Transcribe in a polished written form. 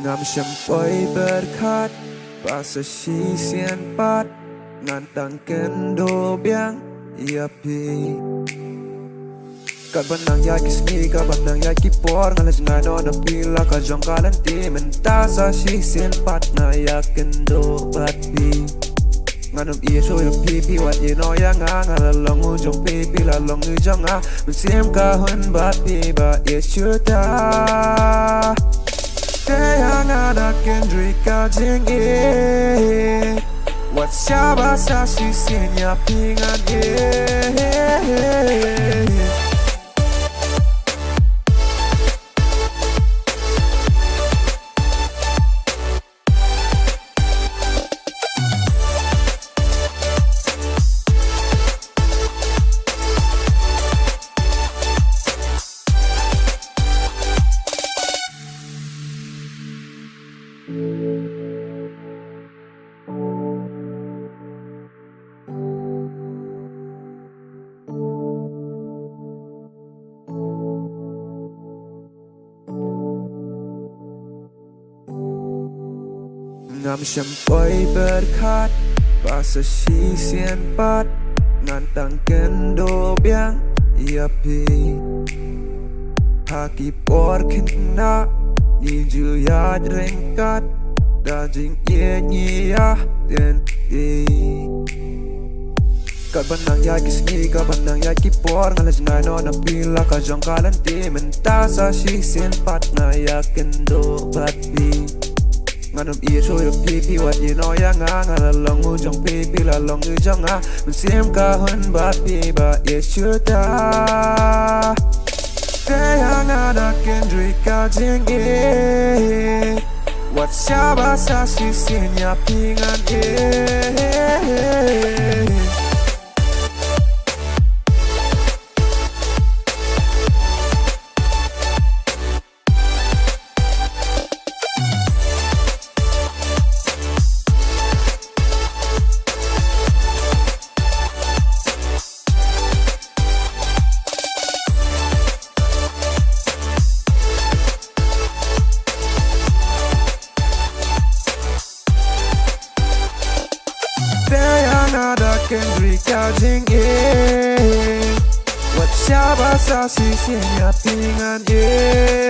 ngam shampoi berkat Pasa sisian pat ngantang kendo biang iapi Kat benang ya kismi ka benang ya kipor ngalaj ngano na pila ka jong kalanti mentasa sisian pat na ya kendo batpi Nganom iya show yo pipi wat ye no ya nga ngalalong ujong pipi lalong ujong nga Mensim kahun batpi ba ye Shyrta Kaya nga na kendri ka jing e Wat siapa sa sisinya pingan e Ngam shampoi berkat Pasa sisian pat ngantang kendo biang iapi Haki por kena Niju yad rengkat Dajing ye nyia den e Kat benang ya kismi ka benang ya kipor ngalaj ngano na pila ka jong kalanti mentasa sisian pat na ya kendo batpi Nganom iya show yo pipi wat ye no ya nga ngalalong ujong pipi lalong ujong nga Mensim kahun batpi ba ye Shyrta Kaya nga na kendri ka jing e Wat siapa sa sisinya pingan e Nada kendri ka jing e Wat siapa sa sisinya pingan e